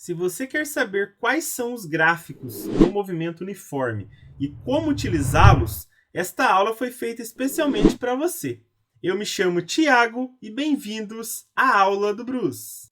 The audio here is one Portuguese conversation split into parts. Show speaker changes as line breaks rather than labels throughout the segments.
Se você quer saber quais são os gráficos do movimento uniforme e como utilizá-los, esta aula foi feita especialmente para você. Eu me chamo Tiago e bem-vindos à aula do Bruce.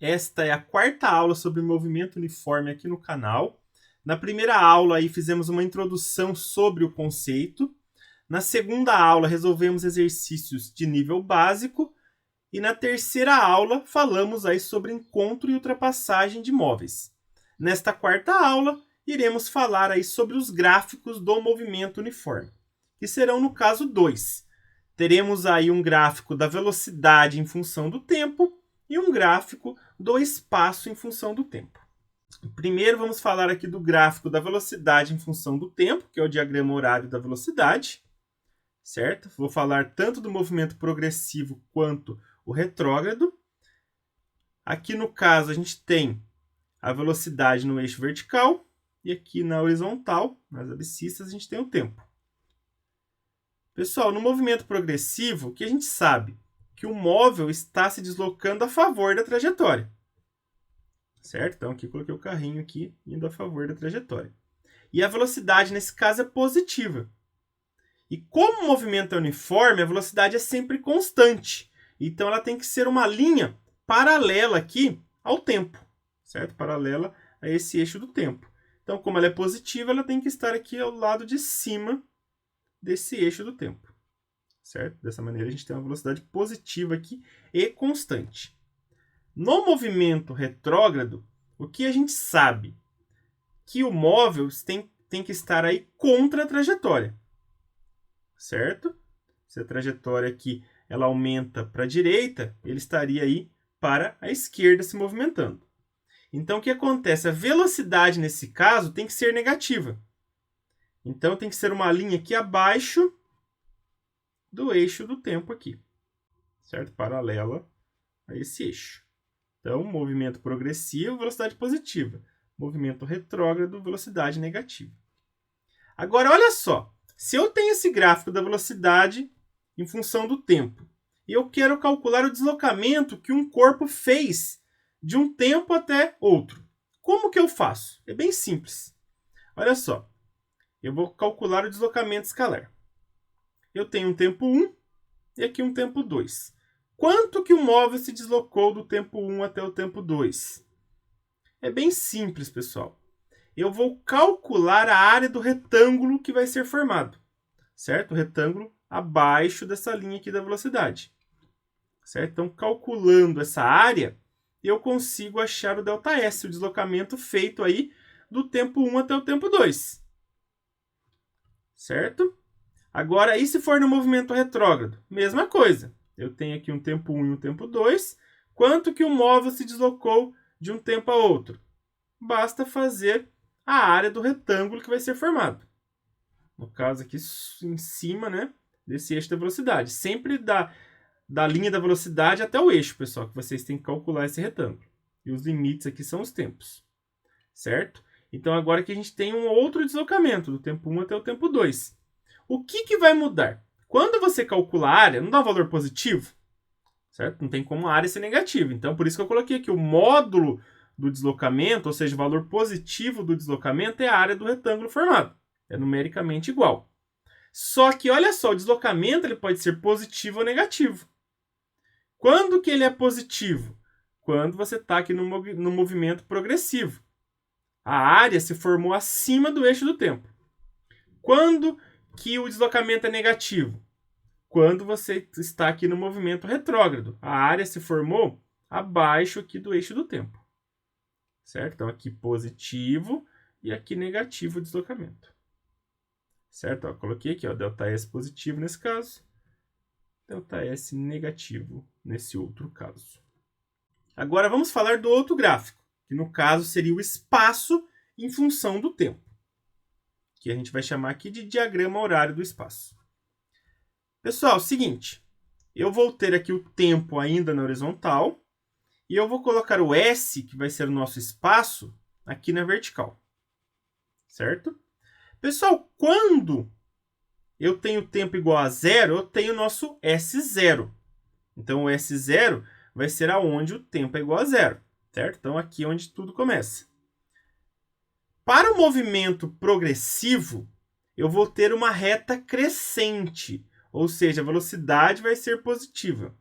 Esta é a quarta aula sobre movimento uniforme aqui no canal. Na primeira aula aí fizemos uma introdução sobre o conceito. Na segunda aula resolvemos exercícios de nível básico. E na terceira aula falamos aí sobre encontro e ultrapassagem de móveis. Nesta quarta aula iremos falar aí sobre os gráficos do movimento uniforme, que serão no caso 2. Teremos aí um gráfico da velocidade em função do tempo e um gráfico do espaço em função do tempo. Primeiro vamos falar aqui do gráfico da velocidade em função do tempo, que é o diagrama horário da velocidade, certo? Vou falar tanto do movimento progressivo quanto o retrógrado. Aqui no caso a gente tem a velocidade no eixo vertical e aqui na horizontal, nas abscissas, a gente tem o tempo. Pessoal, no movimento progressivo, o que a gente sabe? Que o móvel está se deslocando a favor da trajetória. Certo? Então aqui coloquei o carrinho aqui indo a favor da trajetória. E a velocidade nesse caso é positiva. E como o movimento é uniforme, a velocidade é sempre constante. Então ela tem que ser uma linha paralela aqui ao tempo, certo? Paralela a esse eixo do tempo. Então, como ela é positiva, ela tem que estar aqui ao lado de cima desse eixo do tempo, certo? Dessa maneira a gente tem uma velocidade positiva aqui e constante. No movimento retrógrado, o que a gente sabe? Que o móvel tem que estar aí contra a trajetória, certo? Se a trajetória aqui ela aumenta para a direita, ele estaria aí para a esquerda se movimentando. Então, o que acontece? A velocidade, nesse caso, tem que ser negativa. Então, tem que ser uma linha aqui abaixo do eixo do tempo aqui, certo? Paralela a esse eixo. Então, movimento progressivo, velocidade positiva. Movimento retrógrado, velocidade negativa. Agora, olha só. Se eu tenho esse gráfico da velocidade em função do tempo, e eu quero calcular o deslocamento que um corpo fez de um tempo até outro, como que eu faço? É bem simples. Olha só. Eu vou calcular o deslocamento escalar. Eu tenho um tempo 1 e aqui um tempo 2. Quanto que o móvel se deslocou do tempo 1 até o tempo 2? É bem simples, pessoal. Eu vou calcular a área do retângulo que vai ser formado, certo? O retângulo abaixo dessa linha aqui da velocidade, certo? Então, calculando essa área, eu consigo achar o ΔS, o deslocamento feito aí do tempo 1 até o tempo 2, certo? Agora, e se for no movimento retrógrado? Mesma coisa. Eu tenho aqui um tempo 1 e um tempo 2. Quanto que o móvel se deslocou de um tempo a outro? Basta fazer a área do retângulo que vai ser formado. No caso aqui em cima, né, desse eixo da velocidade. Sempre da linha da velocidade até o eixo, pessoal, que vocês têm que calcular esse retângulo. E os limites aqui são os tempos, certo? Então, agora que a gente tem um outro deslocamento, do tempo 1 até o tempo 2. O que vai mudar? Quando você calcula a área, não dá um valor positivo, certo? Não tem como a área ser negativa. Então, por isso que eu coloquei aqui o módulo do deslocamento, ou seja, o valor positivo do deslocamento é a área do retângulo formado. É numericamente igual. Só que, olha só, o deslocamento ele pode ser positivo ou negativo. Quando que ele é positivo? Quando você está aqui no movimento progressivo. A área se formou acima do eixo do tempo. Quando que o deslocamento é negativo? Quando você está aqui no movimento retrógrado. A área se formou abaixo aqui do eixo do tempo, certo? Então, aqui positivo e aqui negativo o deslocamento, certo? Ó, coloquei aqui, ó, ΔS positivo nesse caso, ΔS negativo nesse outro caso. Agora, vamos falar do outro gráfico, que no caso seria o espaço em função do tempo, que a gente vai chamar aqui de diagrama horário do espaço. Pessoal, seguinte, eu vou ter aqui o tempo ainda na horizontal e eu vou colocar o S, que vai ser o nosso espaço, aqui na vertical, certo? Pessoal, quando eu tenho tempo igual a zero, eu tenho o nosso S0. Então, o S0 vai ser aonde o tempo é igual a zero, certo? Então, aqui é onde tudo começa. Para o movimento progressivo, eu vou ter uma reta crescente, ou seja, a velocidade vai ser positiva.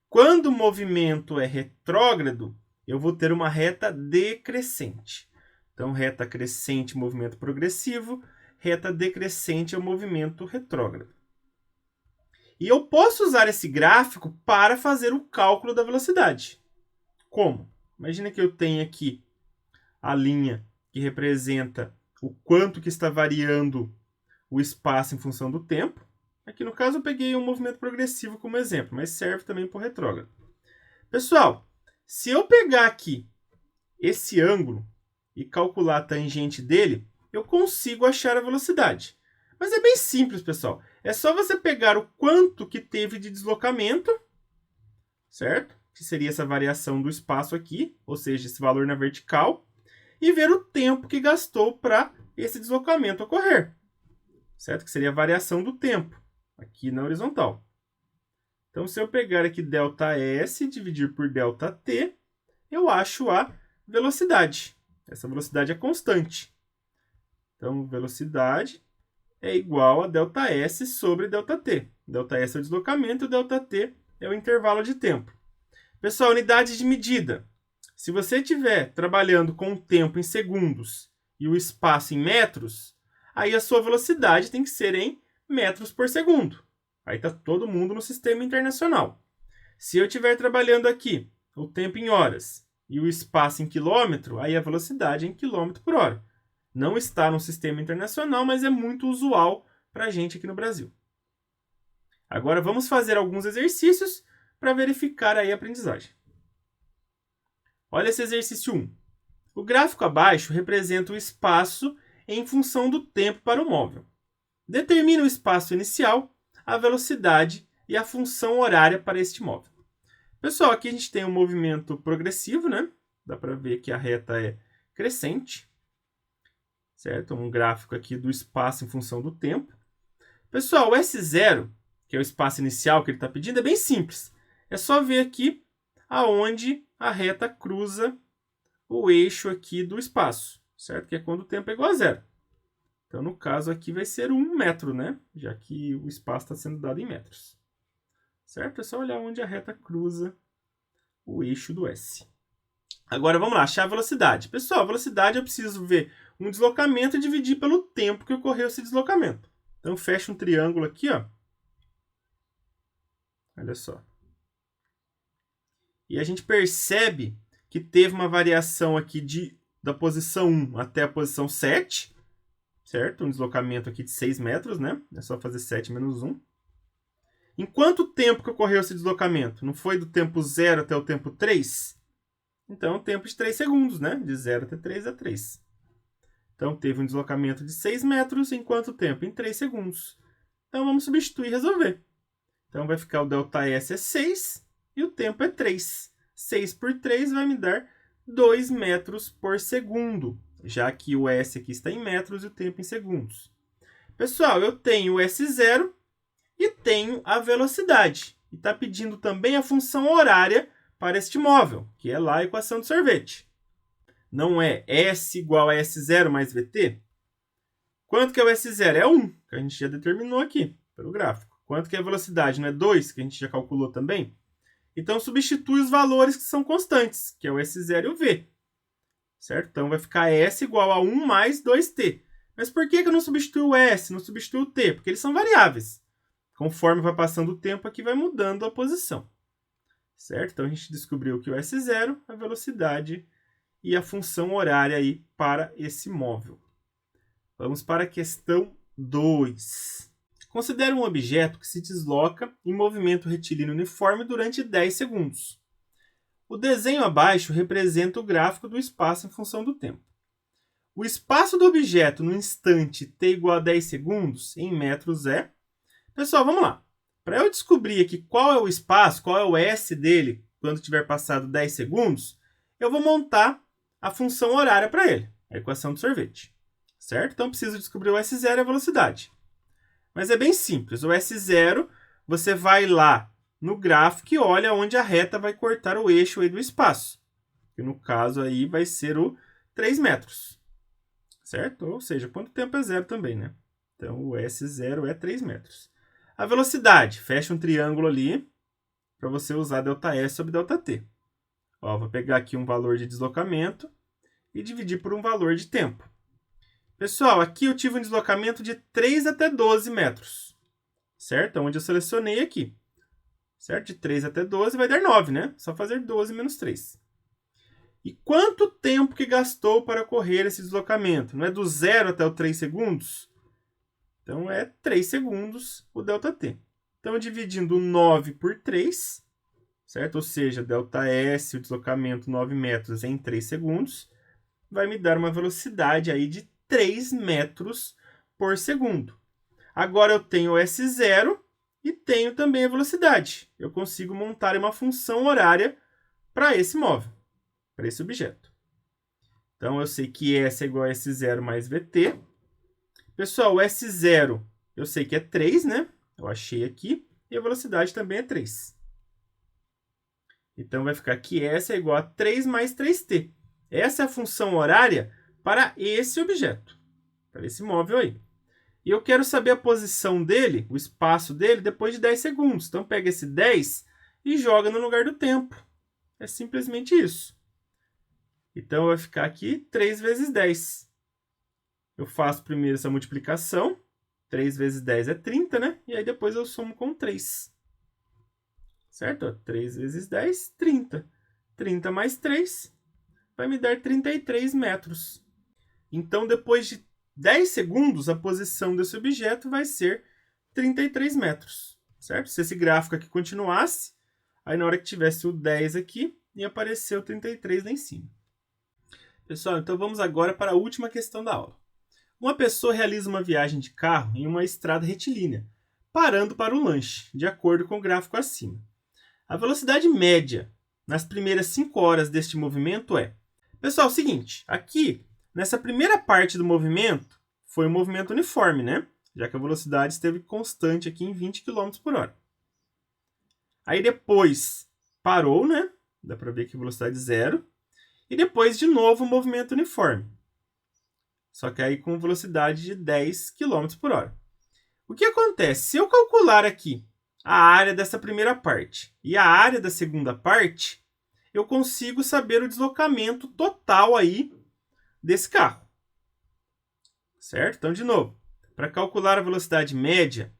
Quando o movimento é retrógrado, eu vou ter uma reta decrescente. Então, reta crescente, movimento progressivo, reta decrescente é o movimento retrógrado. E eu posso usar esse gráfico para fazer o cálculo da velocidade. Como? Imagina que eu tenho aqui a linha que representa o quanto que está variando o espaço em função do tempo. Aqui no caso eu peguei um movimento progressivo como exemplo, mas serve também para o retrógrado. Pessoal, se eu pegar aqui esse ângulo e calcular a tangente dele, eu consigo achar a velocidade. Mas é bem simples, pessoal. É só você pegar o quanto que teve de deslocamento, certo? Que seria essa variação do espaço aqui, ou seja, esse valor na vertical, e ver o tempo que gastou para esse deslocamento ocorrer, certo? Que seria a variação do tempo, aqui na horizontal. Então, se eu pegar aqui ΔS e dividir por ΔT, eu acho a velocidade. Essa velocidade é constante. Então, velocidade é igual a ΔS sobre ΔT. ΔS é o deslocamento e o ΔT é o intervalo de tempo. Pessoal, unidade de medida. Se você estiver trabalhando com o tempo em segundos e o espaço em metros, aí a sua velocidade tem que ser em metros por segundo. Aí está todo mundo no sistema internacional. Se eu estiver trabalhando aqui o tempo em horas e o espaço em quilômetro, aí a velocidade é em quilômetro por hora. Não está no sistema internacional, mas é muito usual para a gente aqui no Brasil. Agora vamos fazer alguns exercícios para verificar aí a aprendizagem. Olha esse exercício 1. O gráfico abaixo representa o espaço em função do tempo para o móvel. Determina o espaço inicial, a velocidade e a função horária para este móvel. Pessoal, aqui a gente tem um movimento progressivo, né? Dá para ver que a reta é crescente, certo? Um gráfico aqui do espaço em função do tempo. Pessoal, o S0, que é o espaço inicial que ele está pedindo, é bem simples. É só ver aqui aonde a reta cruza o eixo aqui do espaço, certo? Que é quando o tempo é igual a zero. Então, no caso aqui vai ser 1 metro, né? Já que o espaço está sendo dado em metros. Certo? É só olhar onde a reta cruza o eixo do S. Agora, vamos lá, achar a velocidade. Pessoal, a velocidade eu preciso ver um deslocamento e dividir pelo tempo que ocorreu esse deslocamento. Então, fecha um triângulo aqui, ó. Olha só. E a gente percebe que teve uma variação aqui da posição 1 até a posição 7, certo? Um deslocamento aqui de 6 metros, né? É só fazer 7 menos 1. Em quanto tempo que ocorreu esse deslocamento? Não foi do tempo 0 até o tempo 3? Então, tempo de 3 segundos, né? De 0 até 3 é 3. Então, teve um deslocamento de 6 metros em quanto tempo? Em 3 segundos. Então, vamos substituir e resolver. Então, vai ficar o ΔS é 6 e o tempo é 3. 6 por 3 vai me dar 2 metros por segundo, já que o S aqui está em metros e o tempo em segundos. Pessoal, eu tenho o S0 e tenho a velocidade. E está pedindo também a função horária para este móvel, que é lá a equação do sorvete. Não é S igual a S0 mais VT? Quanto que é o S0? É 1, que a gente já determinou aqui, pelo gráfico. Quanto que é a velocidade? Não é 2, que a gente já calculou também? Então, substitui os valores que são constantes, que é o S0 e o V. Certo? Então, vai ficar S igual a 1 mais 2T. Mas por que eu não substituo o S, não substituo o T? Porque eles são variáveis. Conforme vai passando o tempo, aqui vai mudando a posição. Certo? Então, a gente descobriu que o S0, a velocidade e a função horária aí para esse móvel. Vamos para a questão 2. Considere um objeto que se desloca em movimento retilíneo uniforme durante 10 segundos. O desenho abaixo representa o gráfico do espaço em função do tempo. O espaço do objeto no instante t igual a 10 segundos, em metros, é... Pessoal, vamos lá. Para eu descobrir aqui qual é o espaço, qual é o S dele, quando tiver passado 10 segundos, eu vou montar a função horária para ele, a equação do sorvete. Certo? Então, eu preciso descobrir o S0 e a velocidade. Mas é bem simples. O S0, você vai lá no gráfico e olha onde a reta vai cortar o eixo aí do espaço. Que no caso aí vai ser o 3 metros. Certo? Ou seja, quanto tempo é zero também, né? Então, o S0 é 3 metros. A velocidade, fecha um triângulo ali para você usar ΔS sobre ΔT. Ó, vou pegar aqui um valor de deslocamento e dividir por um valor de tempo. Pessoal, aqui eu tive um deslocamento de 3 até 12 metros. Certo? Onde eu selecionei aqui. Certo? De 3 até 12 vai dar 9, né? Só fazer 12 menos 3. E quanto tempo que gastou para correr esse deslocamento? Não é do 0 até o 3 segundos? Então, é 3 segundos o ΔT. Então, dividindo 9 por 3, certo? Ou seja, ΔS, o deslocamento 9 metros em 3 segundos, vai me dar uma velocidade aí de 3 metros por segundo. Agora, eu tenho o S0 e tenho também a velocidade. Eu consigo montar uma função horária para esse móvel, para esse objeto. Então, eu sei que S é igual a S0 mais VT. Pessoal, o S0 eu sei que é 3, né? Eu achei aqui. E a velocidade também é 3. Então, vai ficar que S é igual a 3 mais 3t. Essa é a função horária para esse objeto, para esse móvel aí. E eu quero saber a posição dele, o espaço dele, depois de 10 segundos. Então, pega esse 10 e joga no lugar do tempo. É simplesmente isso. Então, vai ficar aqui 3 vezes 10. Eu faço primeiro essa multiplicação. 3 vezes 10 é 30, né? E aí depois eu somo com 3. Certo? 3 vezes 10, 30. 30 mais 3 vai me dar 33 metros. Então, depois de 10 segundos, a posição desse objeto vai ser 33 metros. Certo? Se esse gráfico aqui continuasse, aí na hora que tivesse o 10 aqui, ia aparecer o 33 lá em cima. Pessoal, então vamos agora para a última questão da aula. Uma pessoa realiza uma viagem de carro em uma estrada retilínea, parando para o lanche, de acordo com o gráfico acima. A velocidade média nas primeiras 5 horas deste movimento é... Pessoal, é o seguinte, aqui, nessa primeira parte do movimento, foi um movimento uniforme, né? Já que a velocidade esteve constante aqui em 20 km por hora. Aí depois parou, né? Dá para ver que velocidade zero. E depois, de novo, um movimento uniforme. Só que aí com velocidade de 10 km por hora. O que acontece? Se eu calcular aqui a área dessa primeira parte e a área da segunda parte, eu consigo saber o deslocamento total aí desse carro. Certo? Então, de novo, para calcular a velocidade média,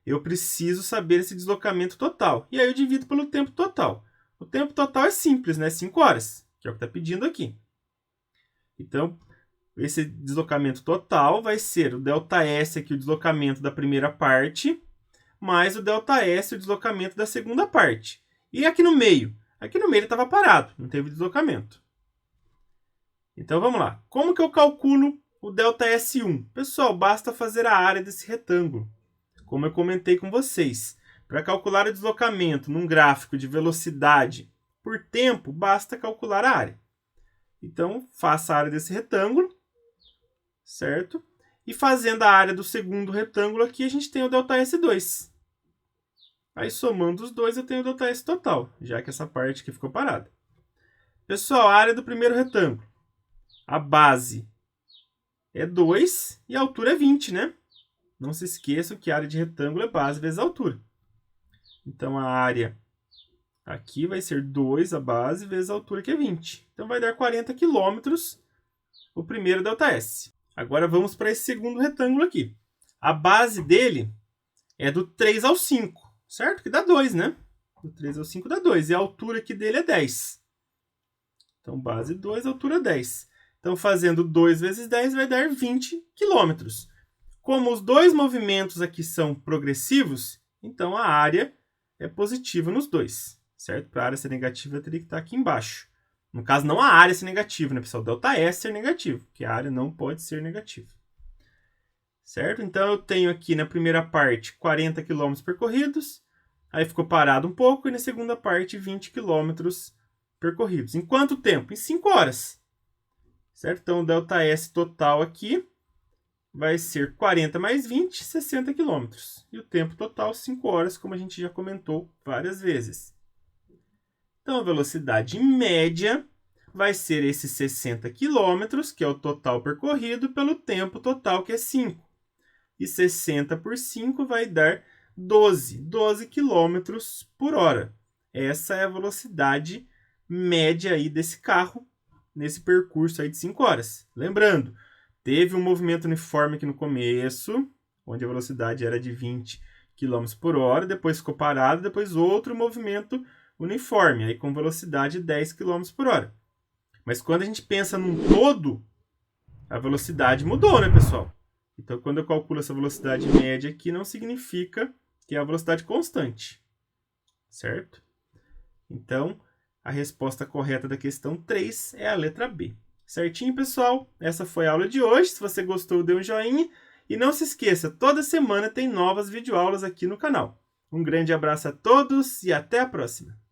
eu preciso saber esse deslocamento total. E aí eu divido pelo tempo total. O tempo total é simples, né? 5 horas, que é o que está pedindo aqui. Então, esse deslocamento total vai ser o ΔS aqui, o deslocamento da primeira parte, mais o ΔS, o deslocamento da segunda parte. E aqui no meio? Aqui no meio ele estava parado, não teve deslocamento. Então, vamos lá. Como que eu calculo o ΔS1? Pessoal, basta fazer a área desse retângulo. Como eu comentei com vocês. Para calcular o deslocamento num gráfico de velocidade por tempo, basta calcular a área. Então, faça a área desse retângulo. Certo? E fazendo a área do segundo retângulo aqui, a gente tem o ΔS2. Aí, somando os dois, eu tenho o ΔS total, já que essa parte aqui ficou parada. Pessoal, a área do primeiro retângulo. A base é 2 e a altura é 20, né? Não se esqueçam que a área de retângulo é base vezes a altura. Então, a área aqui vai ser 2 a base vezes a altura, que é 20. Então, vai dar 40 km o primeiro ΔS. Agora vamos para esse segundo retângulo aqui. A base dele é do 3 ao 5, certo? Que dá 2, né? Do 3 ao 5 dá 2. E a altura aqui dele é 10. Então, base 2, altura 10. Então, fazendo 2 vezes 10 vai dar 20 km. Como os dois movimentos aqui são progressivos, então a área é positiva nos dois, certo? Para a área ser negativa, eu teria que estar aqui embaixo. No caso, não a área ser negativa, né, pessoal? ΔS ser negativo, porque a área não pode ser negativa. Certo? Então, eu tenho aqui na primeira parte 40 km percorridos, aí ficou parado um pouco, e na segunda parte 20 km percorridos. Em quanto tempo? Em 5 horas. Certo? Então, o ΔS total aqui vai ser 40 mais 20, 60 km. E o tempo total, 5 horas, como a gente já comentou várias vezes. Então, a velocidade média vai ser esses 60 km, que é o total percorrido, pelo tempo total, que é 5. E 60 por 5 vai dar 12 km por hora. Essa é a velocidade média aí desse carro, nesse percurso aí de 5 horas. Lembrando, teve um movimento uniforme aqui no começo, onde a velocidade era de 20 km por hora, depois ficou parado, depois outro movimento uniforme, aí com velocidade de 10 km por hora. Mas quando a gente pensa num todo, a velocidade mudou, né, pessoal? Então, quando eu calculo essa velocidade média aqui, não significa que é a velocidade constante, certo? Então, a resposta correta da questão 3 é a letra B. Certinho, pessoal? Essa foi a aula de hoje. Se você gostou, dê um joinha. E não se esqueça, toda semana tem novas videoaulas aqui no canal. Um grande abraço a todos e até a próxima!